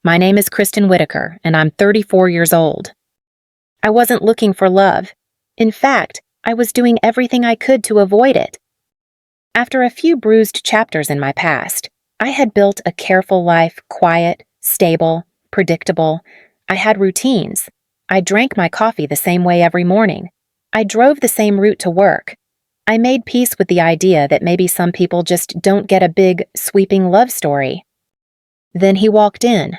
My name is Kristen Whitaker, and I'm 34 years old. I wasn't looking for love. In fact, I was doing everything I could to avoid it. After a few bruised chapters in my past, I had built a careful life, quiet, stable, predictable. I had routines. I drank my coffee the same way every morning. I drove the same route to work. I made peace with the idea that maybe some people just don't get a big, sweeping love story. Then he walked in.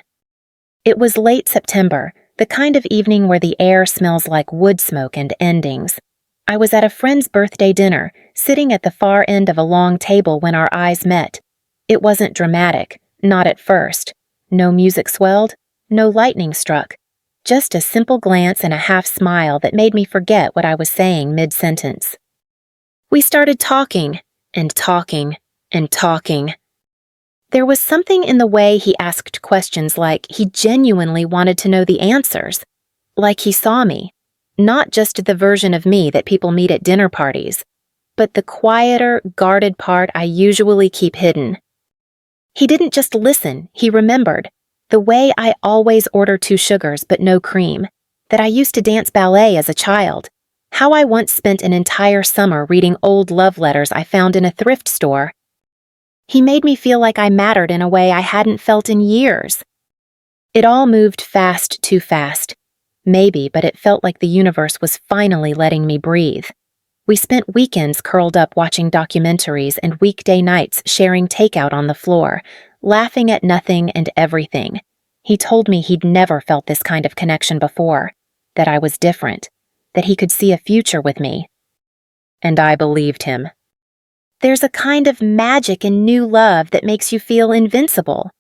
It was late September, the kind of evening where the air smells like wood smoke and endings. I was at a friend's birthday dinner, sitting at the far end of a long table when our eyes met. It wasn't dramatic, not at first. No music swelled, no lightning struck. Just a simple glance and a half smile that made me forget what I was saying mid-sentence. We started talking, and talking, and talking. There was something in the way he asked questions like he genuinely wanted to know the answers, like he saw me, not just the version of me that people meet at dinner parties, but the quieter, guarded part I usually keep hidden. He didn't just listen, he remembered, the way I always order 2 sugars but no cream, that I used to dance ballet as a child, how I once spent an entire summer reading old love letters I found in a thrift store. He made me feel like I mattered in a way I hadn't felt in years. It all moved fast, too fast. Maybe, but it felt like the universe was finally letting me breathe. We spent weekends curled up watching documentaries and weekday nights sharing takeout on the floor, laughing at nothing and everything. He told me he'd never felt this kind of connection before, that I was different, that he could see a future with me. And I believed him. There's a kind of magic in new love that makes you feel invincible.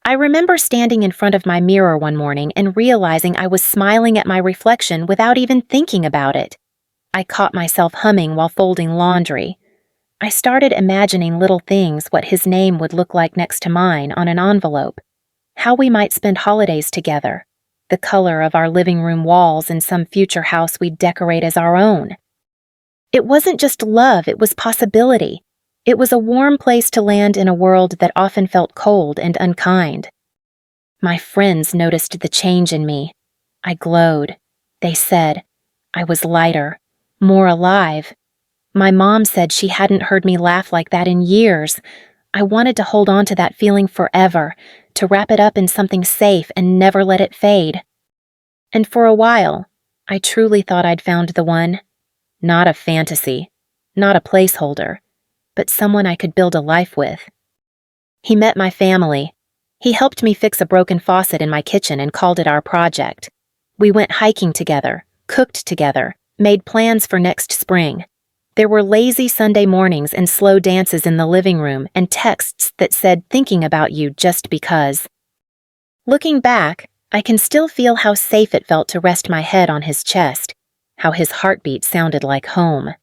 I remember standing in front of my mirror one morning and realizing I was smiling at my reflection without even thinking about it. I caught myself humming while folding laundry. I started imagining little things, what his name would look like next to mine on an envelope, how we might spend holidays together, the color of our living room walls in some future house we'd decorate as our own. It wasn't just love, it was possibility. It was a warm place to land in a world that often felt cold and unkind. My friends noticed the change in me. I glowed. They said I was lighter, more alive. My mom said she hadn't heard me laugh like that in years. I wanted to hold on to that feeling forever, to wrap it up in something safe and never let it fade. And for a while, I truly thought I'd found the one. Not a fantasy, not a placeholder, but someone I could build a life with. He met my family. He helped me fix a broken faucet in my kitchen and called it our project. We went hiking together, cooked together, made plans for next spring. There were lazy Sunday mornings and slow dances in the living room and texts that said thinking about you just because. Looking back, I can still feel how safe it felt to rest my head on his chest, how his heartbeat sounded like home.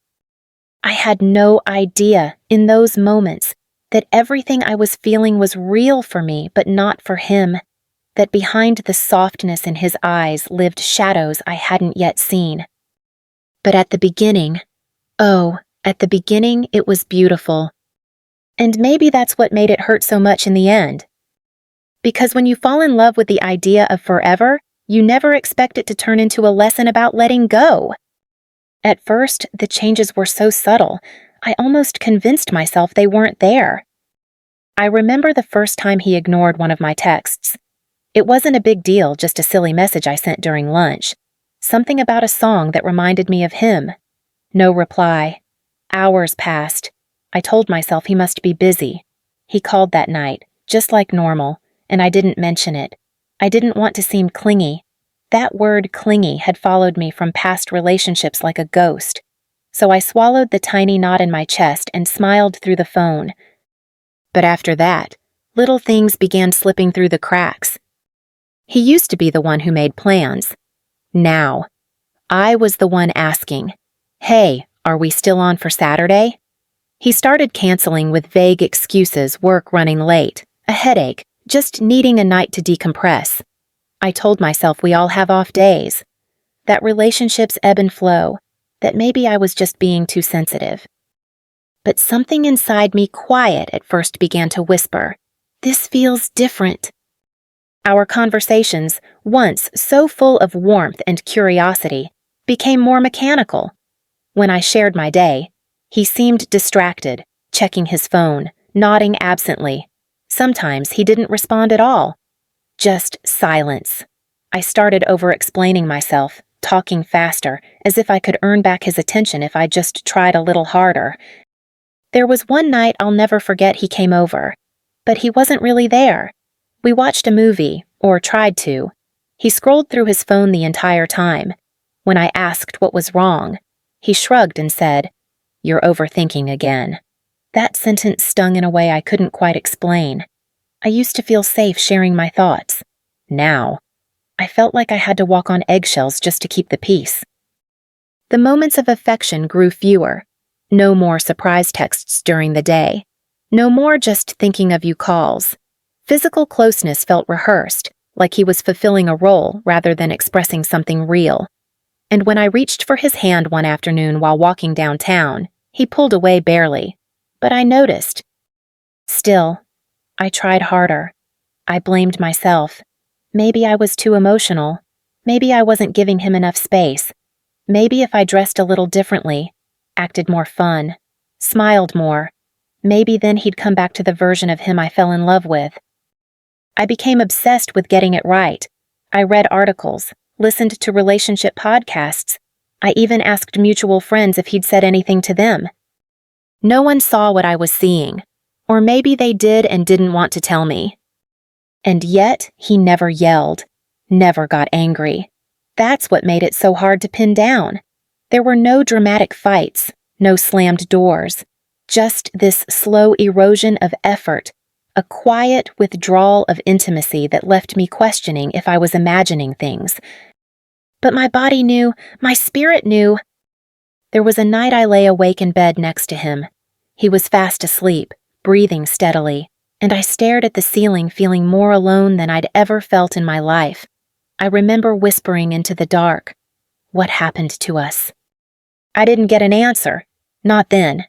I had no idea, in those moments, that everything I was feeling was real for me but not for him, that behind the softness in his eyes lived shadows I hadn't yet seen. But at the beginning, at the beginning it was beautiful. And maybe that's what made it hurt so much in the end. Because when you fall in love with the idea of forever, you never expect it to turn into a lesson about letting go. At first, the changes were so subtle, I almost convinced myself they weren't there. I remember the first time he ignored one of my texts. It wasn't a big deal, just a silly message I sent during lunch. Something about a song that reminded me of him. No reply. Hours passed. I told myself he must be busy. He called that night, just like normal, and I didn't mention it. I didn't want to seem clingy. That word clingy had followed me from past relationships like a ghost. So I swallowed the tiny knot in my chest and smiled through the phone. But after that, little things began slipping through the cracks. He used to be the one who made plans. Now, I was the one asking, "Hey, are we still on for Saturday?" He started canceling with vague excuses, work running late, a headache, just needing a night to decompress. I told myself we all have off days, that relationships ebb and flow, that maybe I was just being too sensitive. But something inside me, quiet at first, began to whisper, "This feels different." Our conversations, once so full of warmth and curiosity, became more mechanical. When I shared my day, he seemed distracted, checking his phone, nodding absently. Sometimes he didn't respond at all. Just silence. I started over-explaining myself, talking faster, as if I could earn back his attention if I just tried a little harder. There was one night I'll never forget he came over, but he wasn't really there. We watched a movie, or tried to. He scrolled through his phone the entire time. When I asked what was wrong, he shrugged and said, "You're overthinking again." That sentence stung in a way I couldn't quite explain. I used to feel safe sharing my thoughts. Now, I felt like I had to walk on eggshells just to keep the peace. The moments of affection grew fewer. No more surprise texts during the day. No more just thinking of you calls. Physical closeness felt rehearsed, like he was fulfilling a role rather than expressing something real. And when I reached for his hand one afternoon while walking downtown, he pulled away barely. But I noticed. Still, I tried harder. I blamed myself. Maybe I was too emotional. Maybe I wasn't giving him enough space. Maybe if I dressed a little differently, acted more fun, smiled more, maybe then he'd come back to the version of him I fell in love with. I became obsessed with getting it right. I read articles, listened to relationship podcasts. I even asked mutual friends if he'd said anything to them. No one saw what I was seeing, or maybe they did and didn't want to tell me. And yet, he never yelled, never got angry. That's what made it so hard to pin down. There were no dramatic fights, no slammed doors, just this slow erosion of effort, a quiet withdrawal of intimacy that left me questioning if I was imagining things. But my body knew, my spirit knew. There was a night I lay awake in bed next to him. He was fast asleep, breathing steadily, and I stared at the ceiling feeling more alone than I'd ever felt in my life. I remember whispering into the dark, "What happened to us?" I didn't get an answer, not then.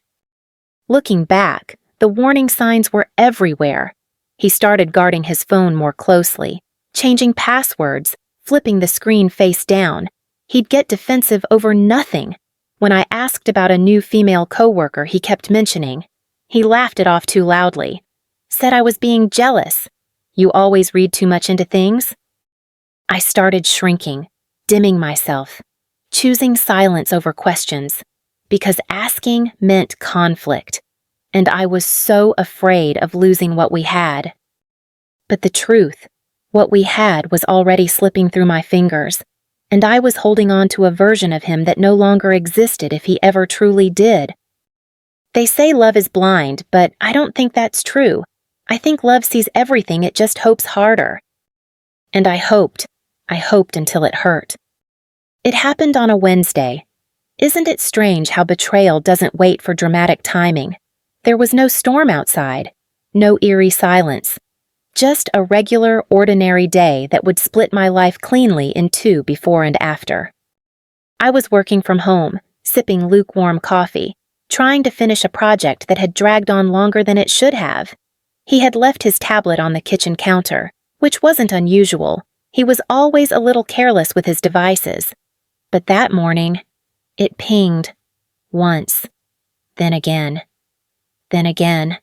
Looking back, the warning signs were everywhere. He started guarding his phone more closely, changing passwords, flipping the screen face down. He'd get defensive over nothing. When I asked about a new female coworker he kept mentioning, he laughed it off too loudly. Said I was being jealous. "You always read too much into things?" I started shrinking, dimming myself, choosing silence over questions, because asking meant conflict, and I was so afraid of losing what we had. But the truth, what we had was already slipping through my fingers, and I was holding on to a version of him that no longer existed if he ever truly did. They say love is blind, but I don't think that's true. I think love sees everything, it just hopes harder. And I hoped until it hurt. It happened on a Wednesday. Isn't it strange how betrayal doesn't wait for dramatic timing? There was no storm outside, no eerie silence, just a regular, ordinary day that would split my life cleanly in two before and after. I was working from home, sipping lukewarm coffee, trying to finish a project that had dragged on longer than it should have. He had left his tablet on the kitchen counter, which wasn't unusual. He was always a little careless with his devices. But that morning, it pinged. Once. Then again. Then again.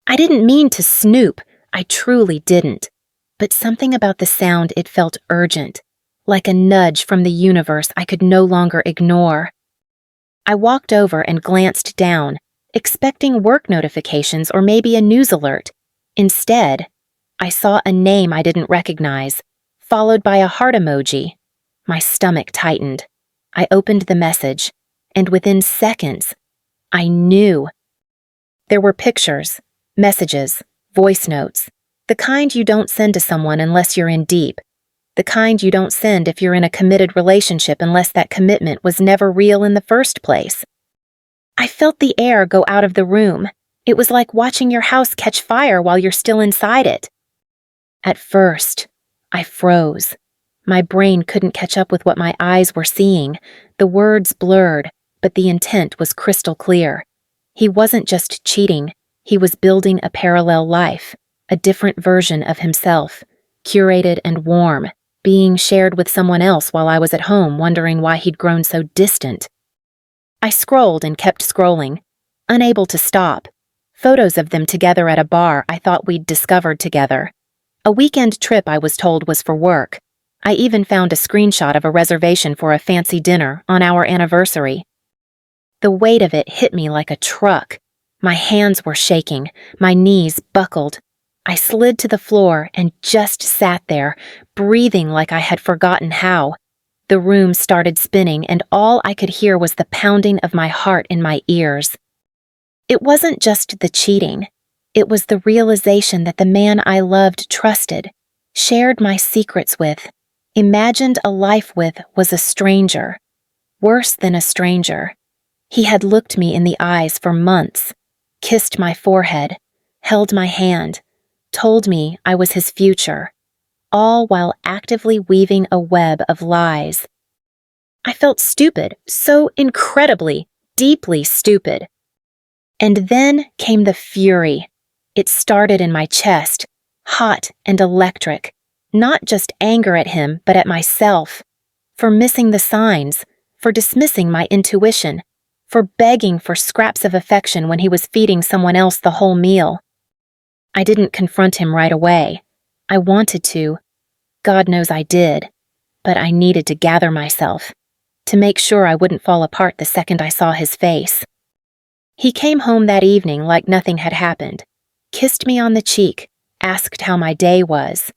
I didn't mean to snoop. I truly didn't. But something about the sound, it felt urgent, like a nudge from the universe I could no longer ignore. I walked over and glanced down, expecting work notifications or maybe a news alert. Instead, I saw a name I didn't recognize, followed by a heart emoji. My stomach tightened. I opened the message, and within seconds, I knew. There were pictures, messages, voice notes, the kind you don't send to someone unless you're in deep, the kind you don't send if you're in a committed relationship unless that commitment was never real in the first place. I felt the air go out of the room. It was like watching your house catch fire while you're still inside it. At first, I froze. My brain couldn't catch up with what my eyes were seeing. The words blurred, but the intent was crystal clear. He wasn't just cheating. He was building a parallel life, a different version of himself, curated and warm, being shared with someone else while I was at home wondering why he'd grown so distant. I scrolled and kept scrolling, unable to stop. Photos of them together at a bar I thought we'd discovered together. A weekend trip I was told was for work. I even found a screenshot of a reservation for a fancy dinner on our anniversary. The weight of it hit me like a truck. My hands were shaking, my knees buckled. I slid to the floor and just sat there, breathing like I had forgotten how. The room started spinning and all I could hear was the pounding of my heart in my ears. It wasn't just the cheating. It was the realization that the man I loved trusted, shared my secrets with, imagined a life with was a stranger. Worse than a stranger. He had looked me in the eyes for months, kissed my forehead, held my hand, told me I was his future, all while actively weaving a web of lies. I felt stupid, so incredibly, deeply stupid. And then came the fury. It started in my chest, hot and electric, not just anger at him, but at myself, for missing the signs, for dismissing my intuition, for begging for scraps of affection when he was feeding someone else the whole meal. I didn't confront him right away. I wanted to. God knows I did. But I needed to gather myself, to make sure I wouldn't fall apart the second I saw his face. He came home that evening like nothing had happened, kissed me on the cheek, asked how my day was.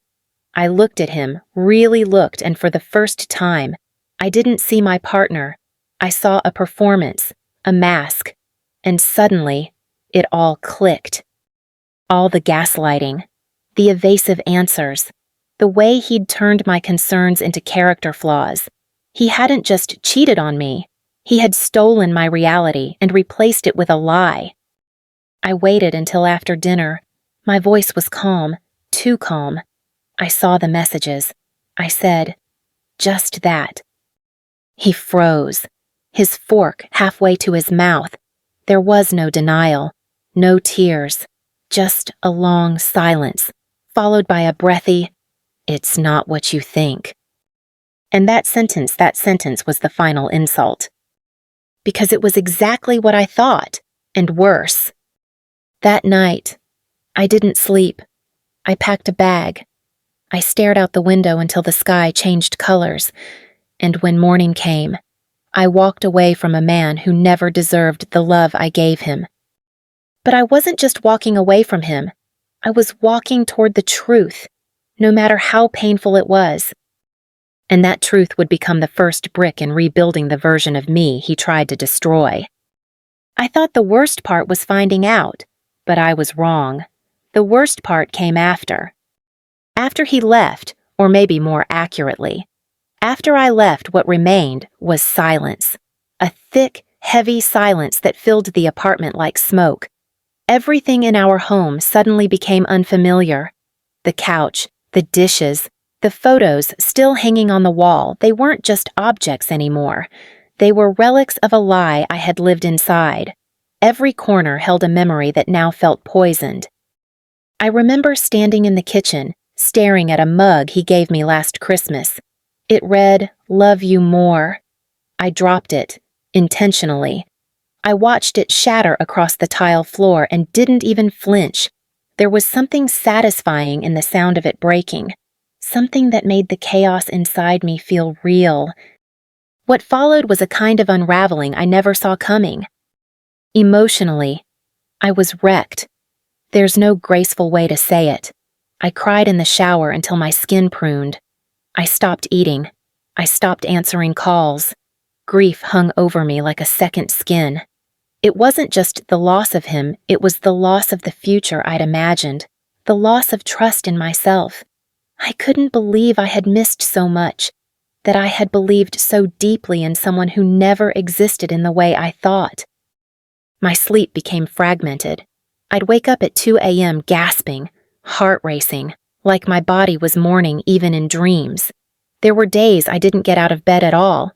I looked at him, really looked, and for the first time, I didn't see my partner. I saw a performance, a mask, and suddenly, it all clicked. All the gaslighting, the evasive answers, the way he'd turned my concerns into character flaws. He hadn't just cheated on me, he had stolen my reality and replaced it with a lie. I waited until after dinner. My voice was calm, too calm. I saw the messages. I said, just that. He froze, his fork halfway to his mouth. There was no denial, no tears, just a long silence, followed by a breathy, "It's not what you think." And that sentence was the final insult. Because it was exactly what I thought, and worse. That night, I didn't sleep. I packed a bag. I stared out the window until the sky changed colors, and when morning came, I walked away from a man who never deserved the love I gave him. But I wasn't just walking away from him. I was walking toward the truth, no matter how painful it was. And that truth would become the first brick in rebuilding the version of me he tried to destroy. I thought the worst part was finding out, but I was wrong. The worst part came after. After he left, or maybe more accurately, after I left, what remained was silence. A thick, heavy silence that filled the apartment like smoke. Everything in our home suddenly became unfamiliar. The couch, the dishes, the photos still hanging on the wall, they weren't just objects anymore. They were relics of a lie I had lived inside. Every corner held a memory that now felt poisoned. I remember standing in the kitchen, staring at a mug he gave me last Christmas. It read, "Love you more." I dropped it, intentionally. I watched it shatter across the tile floor and didn't even flinch. There was something satisfying in the sound of it breaking. Something that made the chaos inside me feel real. What followed was a kind of unraveling I never saw coming. Emotionally, I was wrecked. There's no graceful way to say it. I cried in the shower until my skin pruned. I stopped eating. I stopped answering calls. Grief hung over me like a second skin. It wasn't just the loss of him, it was the loss of the future I'd imagined, the loss of trust in myself. I couldn't believe I had missed so much, that I had believed so deeply in someone who never existed in the way I thought. My sleep became fragmented. I'd wake up at 2 a.m. gasping, heart racing, like my body was mourning even in dreams. There were days I didn't get out of bed at all.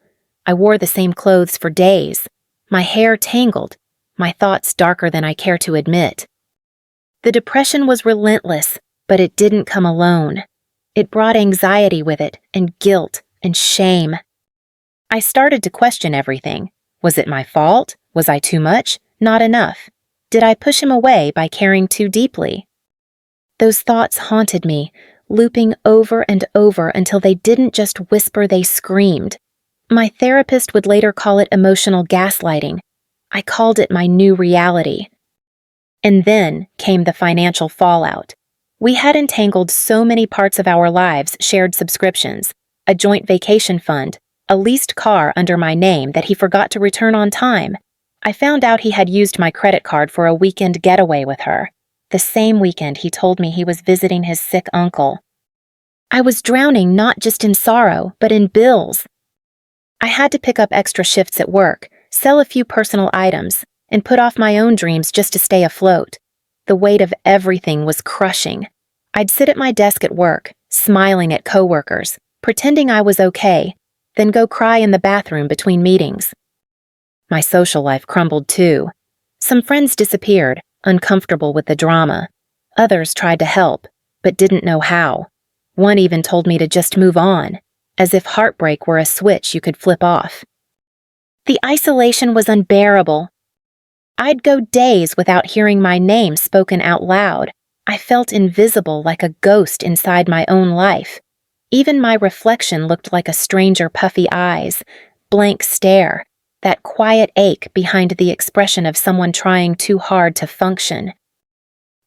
I wore the same clothes for days, my hair tangled, my thoughts darker than I care to admit. The depression was relentless, but it didn't come alone. It brought anxiety with it, and guilt, and shame. I started to question everything. Was it my fault? Was I too much? Not enough? Did I push him away by caring too deeply? Those thoughts haunted me, looping over and over until they didn't just whisper, they screamed. My therapist would later call it emotional gaslighting. I called it my new reality. And then came the financial fallout. We had entangled so many parts of our lives, shared subscriptions, a joint vacation fund, a leased car under my name that he forgot to return on time. I found out he had used my credit card for a weekend getaway with her. The same weekend he told me he was visiting his sick uncle. I was drowning not just in sorrow, but in bills. I had to pick up extra shifts at work, sell a few personal items, and put off my own dreams just to stay afloat. The weight of everything was crushing. I'd sit at my desk at work, smiling at coworkers, pretending I was okay, then go cry in the bathroom between meetings. My social life crumbled too. Some friends disappeared, uncomfortable with the drama. Others tried to help, but didn't know how. One even told me to just move on, as if heartbreak were a switch you could flip off. The isolation was unbearable. I'd go days without hearing my name spoken out loud. I felt invisible, like a ghost inside my own life. Even my reflection looked like a stranger, puffy eyes, blank stare, that quiet ache behind the expression of someone trying too hard to function.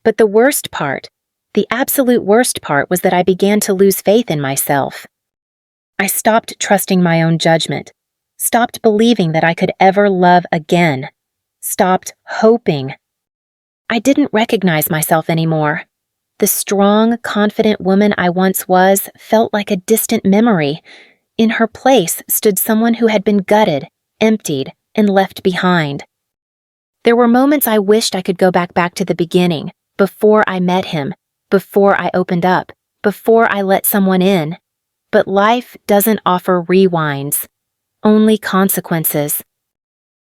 But the worst part, the absolute worst part, was that I began to lose faith in myself. I stopped trusting my own judgment, stopped believing that I could ever love again, stopped hoping. I didn't recognize myself anymore. The strong, confident woman I once was felt like a distant memory. In her place stood someone who had been gutted, emptied, and left behind. There were moments I wished I could go back to the beginning, before I met him, before I opened up, before I let someone in. But life doesn't offer rewinds, only consequences.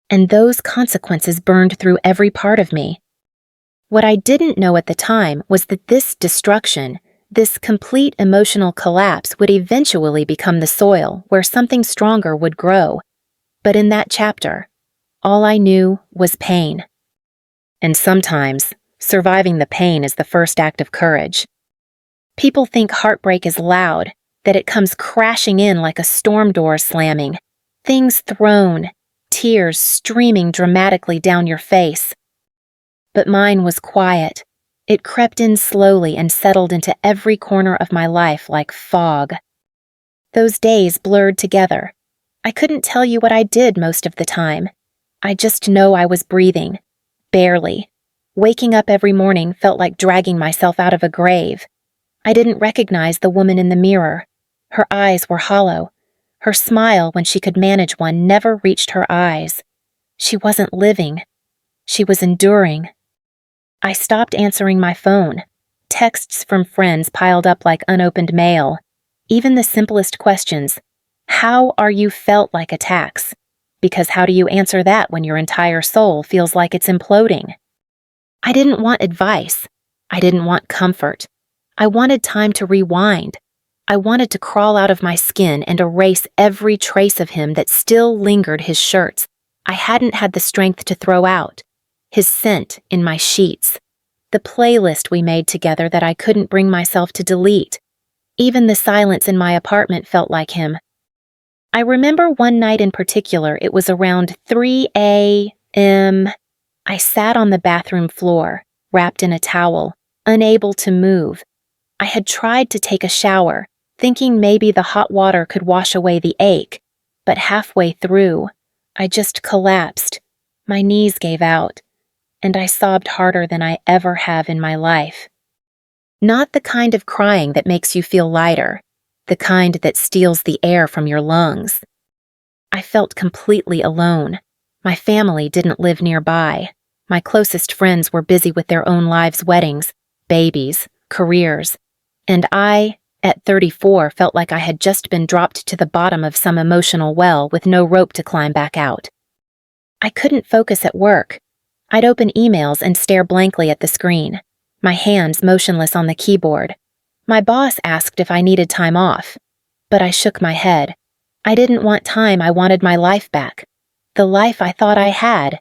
And those consequences burned through every part of me. What I didn't know at the time was that this destruction, this complete emotional collapse, would eventually become the soil where something stronger would grow. But in that chapter, all I knew was pain. And sometimes, surviving the pain is the first act of courage. People think heartbreak is loud, that it comes crashing in like a storm door slamming, things thrown, tears streaming dramatically down your face. But mine was quiet. It crept in slowly and settled into every corner of my life like fog. Those days blurred together. I couldn't tell you what I did most of the time. I just know I was breathing. Barely. Waking up every morning felt like dragging myself out of a grave. I didn't recognize the woman in the mirror. Her eyes were hollow. Her smile, when she could manage one, never reached her eyes. She wasn't living. She was enduring. I stopped answering my phone. Texts from friends piled up like unopened mail. Even the simplest questions. How are you felt like attacks? Because how do you answer that when your entire soul feels like it's imploding? I didn't want advice. I didn't want comfort. I wanted time to rewind. I wanted to crawl out of my skin and erase every trace of him that still lingered, his shirts I hadn't had the strength to throw out, his scent in my sheets, the playlist we made together that I couldn't bring myself to delete. Even the silence in my apartment felt like him. I remember one night in particular. It was around 3 a.m. I sat on the bathroom floor, wrapped in a towel, unable to move. I had tried to take a shower, thinking maybe the hot water could wash away the ache, but halfway through, I just collapsed. My knees gave out, and I sobbed harder than I ever have in my life. Not the kind of crying that makes you feel lighter, the kind that steals the air from your lungs. I felt completely alone. My family didn't live nearby. My closest friends were busy with their own lives' weddings, babies, careers, and I, at 34, felt like I had just been dropped to the bottom of some emotional well with no rope to climb back out. I couldn't focus at work. I'd open emails and stare blankly at the screen, my hands motionless on the keyboard. My boss asked if I needed time off, but I shook my head. I didn't want time, I wanted my life back. The life I thought I had.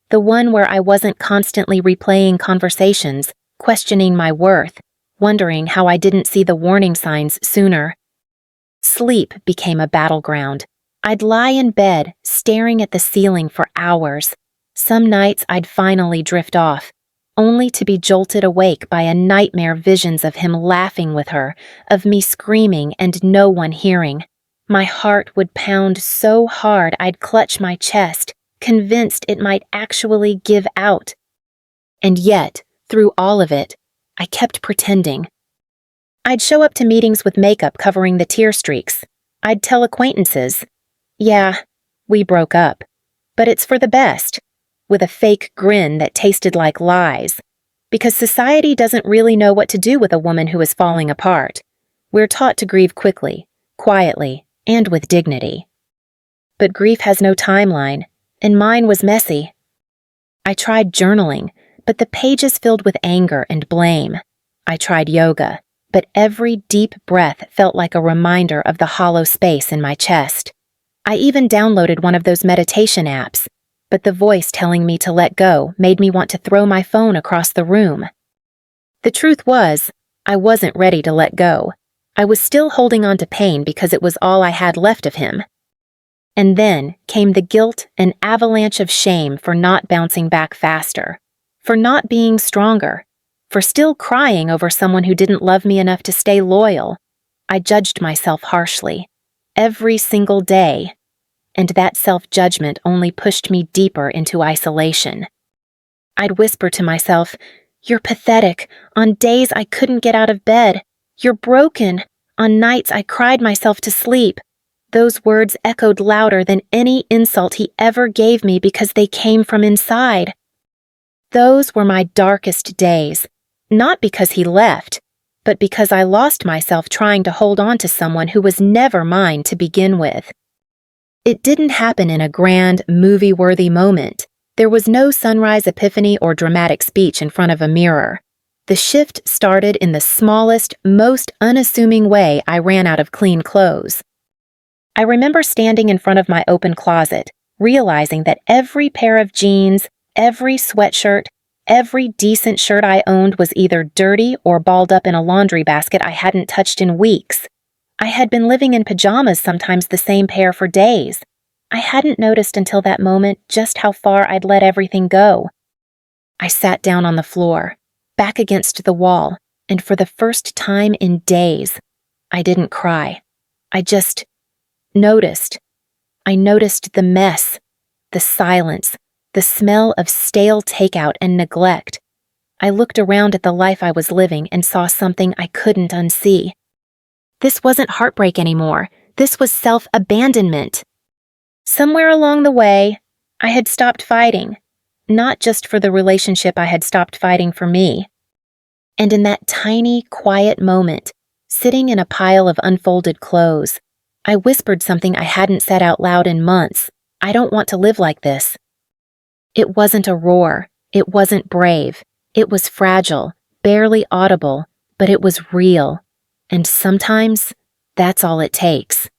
The one where I wasn't constantly replaying conversations, questioning my worth, wondering how I didn't see the warning signs sooner. Sleep became a battleground. I'd lie in bed, staring at the ceiling for hours. Some nights I'd finally drift off, only to be jolted awake by a nightmare visions of him laughing with her, of me screaming and no one hearing. My heart would pound so hard I'd clutch my chest, convinced it might actually give out. And yet, through all of it, I kept pretending. I'd show up to meetings with makeup covering the tear streaks. I'd tell acquaintances, "Yeah, we broke up, but it's for the best," with a fake grin that tasted like lies. Because society doesn't really know what to do with a woman who is falling apart. We're taught to grieve quickly, quietly, and with dignity. But grief has no timeline, and mine was messy. I tried journaling, but the pages filled with anger and blame. I tried yoga, but every deep breath felt like a reminder of the hollow space in my chest. I even downloaded one of those meditation apps, but the voice telling me to let go made me want to throw my phone across the room. The truth was, I wasn't ready to let go. I was still holding on to pain because it was all I had left of him. And then came the guilt and avalanche of shame for not bouncing back faster, for not being stronger, for still crying over someone who didn't love me enough to stay loyal. I judged myself harshly, every single day, and that self-judgment only pushed me deeper into isolation. I'd whisper to myself, "You're pathetic," on days I couldn't get out of bed. "You're broken," on nights I cried myself to sleep. Those words echoed louder than any insult he ever gave me because they came from inside. Those were my darkest days, not because he left, but because I lost myself trying to hold on to someone who was never mine to begin with. It didn't happen in a grand, movie-worthy moment. There was no sunrise epiphany or dramatic speech in front of a mirror. The shift started in the smallest, most unassuming way I ran out of clean clothes. I remember standing in front of my open closet, realizing that every pair of jeans, every sweatshirt, every decent shirt I owned was either dirty or balled up in a laundry basket I hadn't touched in weeks. I had been living in pajamas, sometimes the same pair, for days. I hadn't noticed until that moment just how far I'd let everything go. I sat down on the floor, back against the wall, and for the first time in days, I didn't cry. I just noticed. I noticed the mess, the silence, the smell of stale takeout and neglect. I looked around at the life I was living and saw something I couldn't unsee. This wasn't heartbreak anymore. This was self-abandonment. Somewhere along the way, I had stopped fighting, not just for the relationship, I had stopped fighting for me. And in that tiny, quiet moment, sitting in a pile of unfolded clothes, I whispered something I hadn't said out loud in months. "I don't want to live like this." It wasn't a roar. It wasn't brave. It was fragile, barely audible, but it was real. And sometimes, that's all it takes.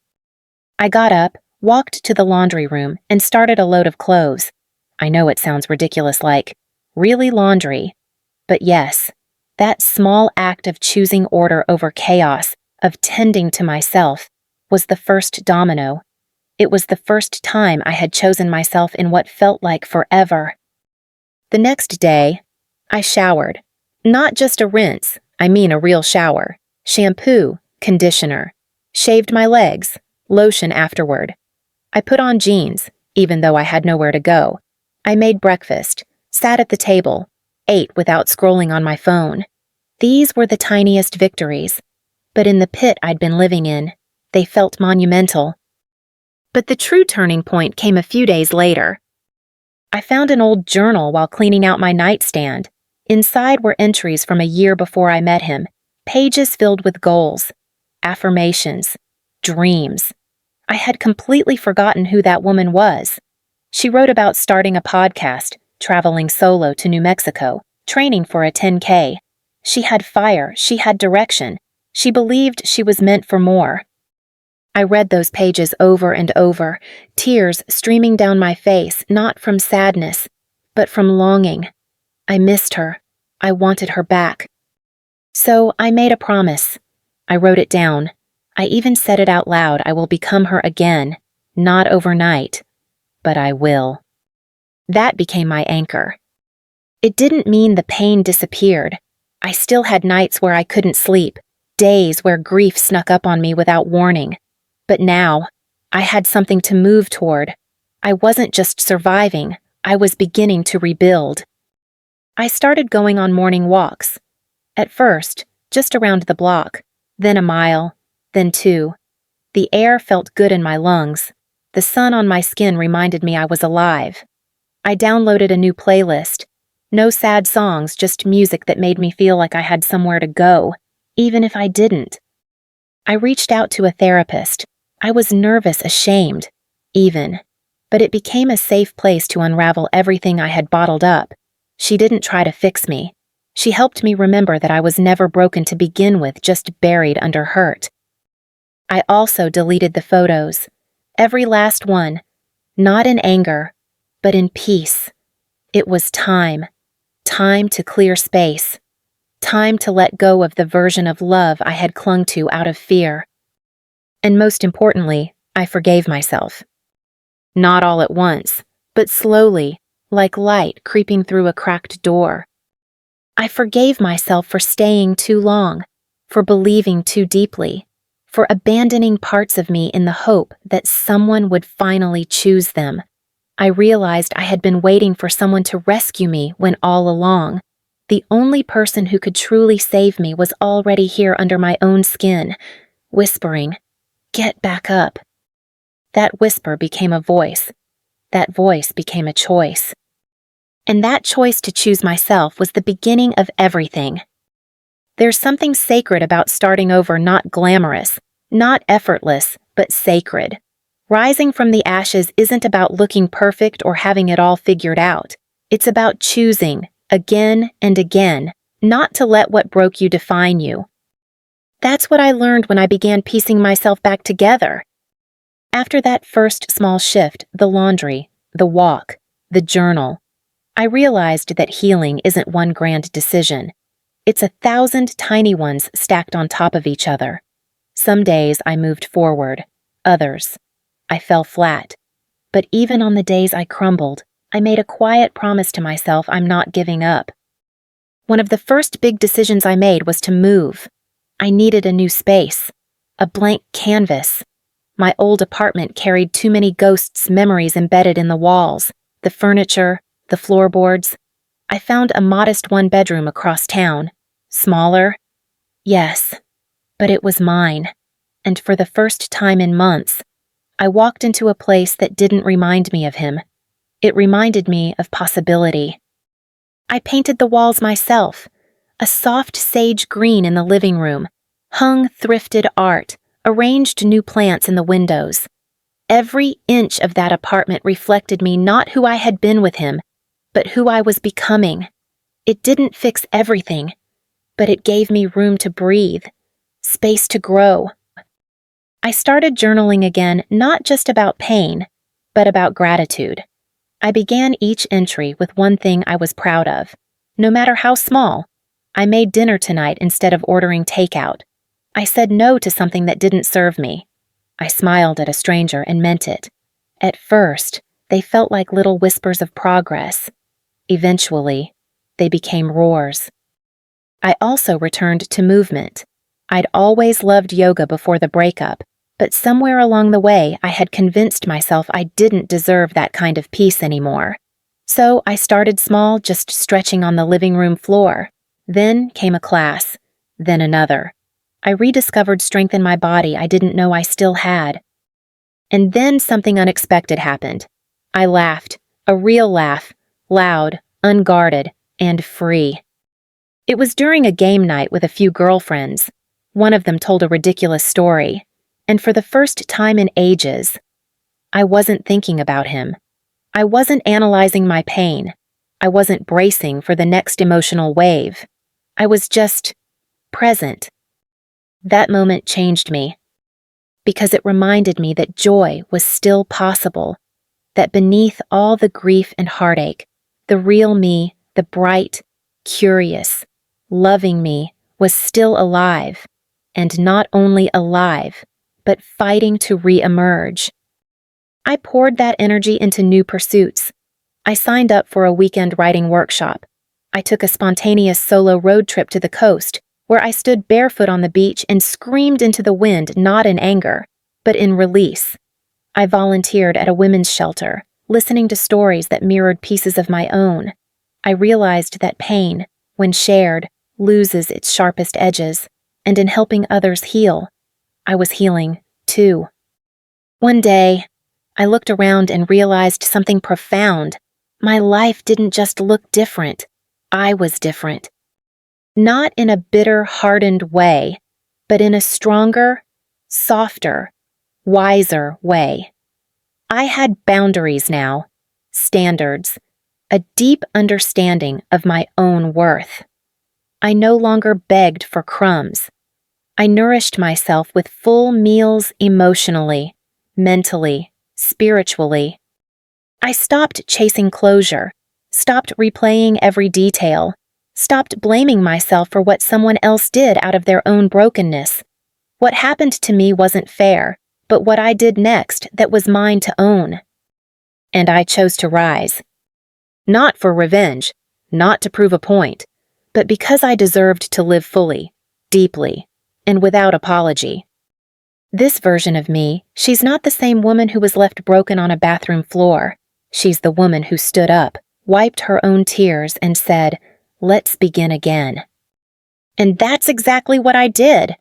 I got up, walked to the laundry room, and started a load of clothes. I know it sounds ridiculous, like, really laundry? But yes, that small act of choosing order over chaos, of tending to myself, was the first domino. It was the first time I had chosen myself in what felt like forever. The next day, I showered. Not just a rinse, I mean a real shower. Shampoo, conditioner. Shaved my legs, lotion afterward. I put on jeans, even though I had nowhere to go. I made breakfast, sat at the table, ate without scrolling on my phone. These were the tiniest victories, but in the pit I'd been living in, they felt monumental. But the true turning point came a few days later. I found an old journal while cleaning out my nightstand. Inside were entries from a year before I met him, pages filled with goals, affirmations, dreams. I had completely forgotten who that woman was. She wrote about starting a podcast, traveling solo to New Mexico, training for a 10K. She had fire, she had direction. She believed she was meant for more. I read those pages over and over, tears streaming down my face, not from sadness, but from longing. I missed her. I wanted her back. So I made a promise. I wrote it down. I even said it out loud. I will become her again, not overnight, but I will. That became my anchor. It didn't mean the pain disappeared. I still had nights where I couldn't sleep, days where grief snuck up on me without warning. But now, I had something to move toward. I wasn't just surviving, I was beginning to rebuild. I started going on morning walks. At first, just around the block, then a mile, then 2. The air felt good in my lungs. The sun on my skin reminded me I was alive. I downloaded a new playlist. No sad songs, just music that made me feel like I had somewhere to go, even if I didn't. I reached out to a therapist. I was nervous, ashamed, even. But it became a safe place to unravel everything I had bottled up. She didn't try to fix me. She helped me remember that I was never broken to begin with, just buried under hurt. I also deleted the photos. Every last one. Not in anger, but in peace. It was time. Time to clear space. Time to let go of the version of love I had clung to out of fear. And most importantly, I forgave myself. Not all at once, but slowly, like light creeping through a cracked door. I forgave myself for staying too long, for believing too deeply, for abandoning parts of me in the hope that someone would finally choose them. I realized I had been waiting for someone to rescue me when all along, the only person who could truly save me was already here under my own skin, whispering, "Get back up." That whisper became a voice. That voice became a choice. And that choice to choose myself was the beginning of everything. There's something sacred about starting over, not glamorous, not effortless, but sacred. Rising from the ashes isn't about looking perfect or having it all figured out. It's about choosing, again and again, not to let what broke you define you. That's what I learned when I began piecing myself back together. After that first small shift, the laundry, the walk, the journal, I realized that healing isn't one grand decision. It's 1,000 tiny ones stacked on top of each other. Some days I moved forward, others, I fell flat. But even on the days I crumbled, I made a quiet promise to myself I'm not giving up. One of the first big decisions I made was to move. I needed a new space, a blank canvas. My old apartment carried too many ghosts' memories embedded in the walls, the furniture, the floorboards. I found a modest one-bedroom across town. Smaller? Yes, but it was mine. And for the first time in months, I walked into a place that didn't remind me of him. It reminded me of possibility. I painted the walls myself, a soft sage green in the living room, hung thrifted art, arranged new plants in the windows. Every inch of that apartment reflected me, not who I had been with him, but who I was becoming. It didn't fix everything, but it gave me room to breathe, space to grow. I started journaling again, not just about pain, but about gratitude. I began each entry with one thing I was proud of, no matter how small. I made dinner tonight instead of ordering takeout. I said no to something that didn't serve me. I smiled at a stranger and meant it. At first, they felt like little whispers of progress. Eventually, they became roars. I also returned to movement. I'd always loved yoga before the breakup, but somewhere along the way I had convinced myself I didn't deserve that kind of peace anymore. So I started small, just stretching on the living room floor. Then came a class, then another. I rediscovered strength in my body I didn't know I still had. And then something unexpected happened. I laughed, a real laugh, loud, unguarded, and free. It was during a game night with a few girlfriends. One of them told a ridiculous story, and for the first time in ages, I wasn't thinking about him. I wasn't analyzing my pain. I wasn't bracing for the next emotional wave. I was just present. That moment changed me because it reminded me that joy was still possible, that beneath all the grief and heartache, the real me, the bright, curious, loving me, was still alive, and not only alive, but fighting to re-emerge. I poured that energy into new pursuits. I signed up for a weekend writing workshop. I took a spontaneous solo road trip to the coast, where I stood barefoot on the beach and screamed into the wind, not in anger, but in release. I volunteered at a women's shelter, listening to stories that mirrored pieces of my own. I realized that pain, when shared, loses its sharpest edges, and in helping others heal, I was healing, too. One day, I looked around and realized something profound. My life didn't just look different. I was different. Not in a bitter, hardened way, but in a stronger, softer, wiser way. I had boundaries now, standards, a deep understanding of my own worth. I no longer begged for crumbs. I nourished myself with full meals emotionally, mentally, spiritually. I stopped chasing closure, stopped replaying every detail, stopped blaming myself for what someone else did out of their own brokenness. What happened to me wasn't fair, but what I did next that was mine to own. And I chose to rise. Not for revenge, not to prove a point, but because I deserved to live fully, deeply, and without apology. This version of me, she's not the same woman who was left broken on a bathroom floor. She's the woman who stood up, wiped her own tears, and said, "Let's begin again." And that's exactly what I did.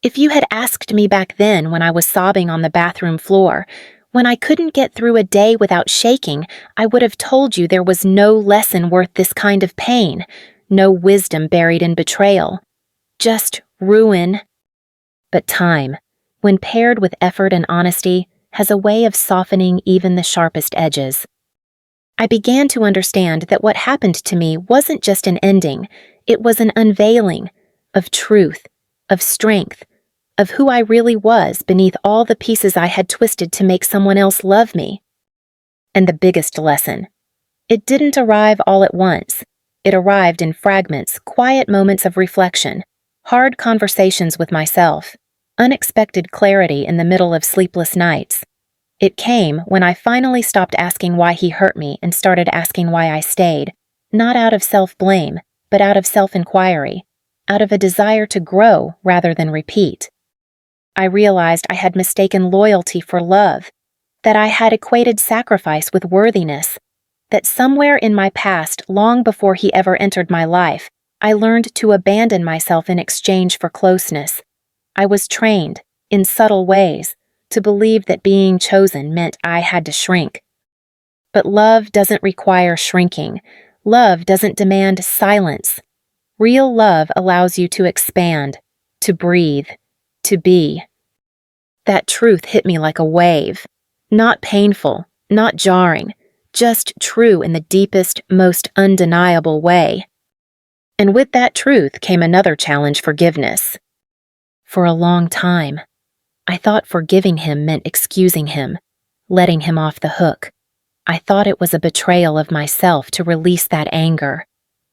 If you had asked me back then when I was sobbing on the bathroom floor, when I couldn't get through a day without shaking, I would have told you there was no lesson worth this kind of pain, no wisdom buried in betrayal. Just ruin. But time, when paired with effort and honesty, has a way of softening even the sharpest edges. I began to understand that what happened to me wasn't just an ending, it was an unveiling of truth, of strength, of who I really was beneath all the pieces I had twisted to make someone else love me. And the biggest lesson, it didn't arrive all at once. It arrived in fragments, quiet moments of reflection, hard conversations with myself, unexpected clarity in the middle of sleepless nights. It came when I finally stopped asking why he hurt me and started asking why I stayed, not out of self-blame, but out of self-inquiry, out of a desire to grow rather than repeat. I realized I had mistaken loyalty for love, that I had equated sacrifice with worthiness, that somewhere in my past, long before he ever entered my life, I learned to abandon myself in exchange for closeness. I was trained, in subtle ways, to believe that being chosen meant I had to shrink. But love doesn't require shrinking. Love doesn't demand silence. Real love allows you to expand, to breathe, to be. That truth hit me like a wave. Not painful, not jarring, just true in the deepest, most undeniable way. And with that truth came another challenge: forgiveness. For a long time, I thought forgiving him meant excusing him, letting him off the hook. I thought it was a betrayal of myself to release that anger.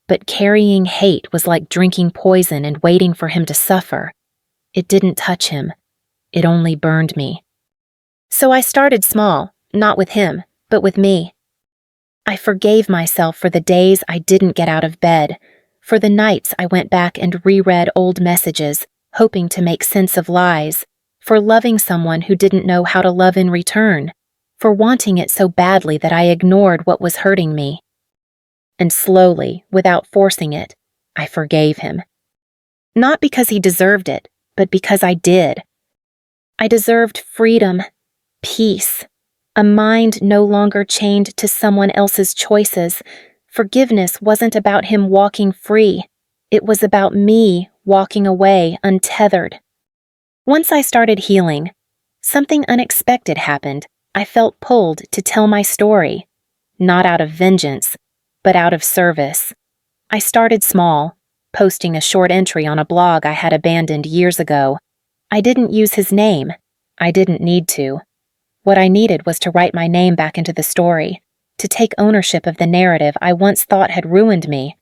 But carrying hate was like drinking poison and waiting for him to suffer. It didn't touch him. It only burned me. So I started small, not with him, but with me. I forgave myself for the days I didn't get out of bed, for the nights I went back and reread old messages, hoping to make sense of lies, for loving someone who didn't know how to love in return, for wanting it so badly that I ignored what was hurting me. And slowly, without forcing it, I forgave him. Not because he deserved it, but because I did. I deserved freedom, peace, a mind no longer chained to someone else's choices. Forgiveness wasn't about him walking free. It was about me walking away untethered. Once I started healing, something unexpected happened. I felt pulled to tell my story, not out of vengeance, but out of service. I started small, posting a short entry on a blog I had abandoned years ago. I didn't use his name. I didn't need to. What I needed was to write my name back into the story, to take ownership of the narrative I once thought had ruined me.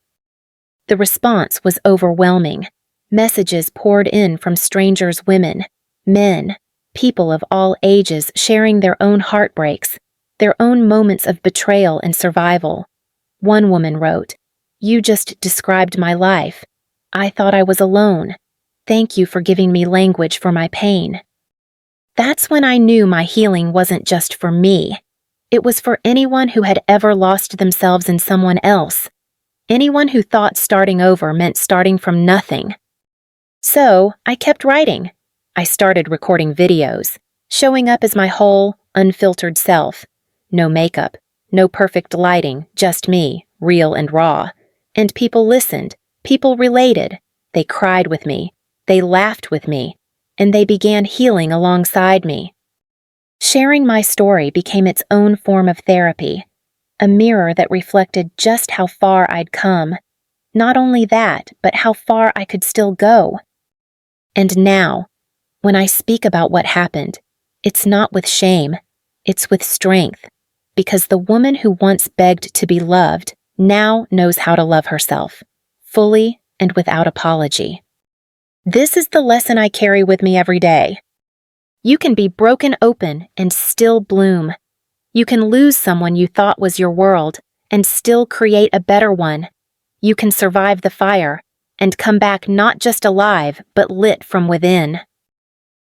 The response was overwhelming. Messages poured in from strangers, women, men, people of all ages sharing their own heartbreaks, their own moments of betrayal and survival. One woman wrote, "You just described my life. I thought I was alone. Thank you for giving me language for my pain." That's when I knew my healing wasn't just for me. It was for anyone who had ever lost themselves in someone else. Anyone who thought starting over meant starting from nothing. So, I kept writing. I started recording videos, showing up as my whole, unfiltered self. No makeup, no perfect lighting, just me, real and raw. And people listened, people related. They cried with me, they laughed with me, and they began healing alongside me. Sharing my story became its own form of therapy, a mirror that reflected just how far I'd come. Not only that, but how far I could still go. And now, when I speak about what happened, it's not with shame, it's with strength, because the woman who once begged to be loved now knows how to love herself, fully and without apology. This is the lesson I carry with me every day. You can be broken open and still bloom. You can lose someone you thought was your world and still create a better one. You can survive the fire and come back not just alive, but lit from within.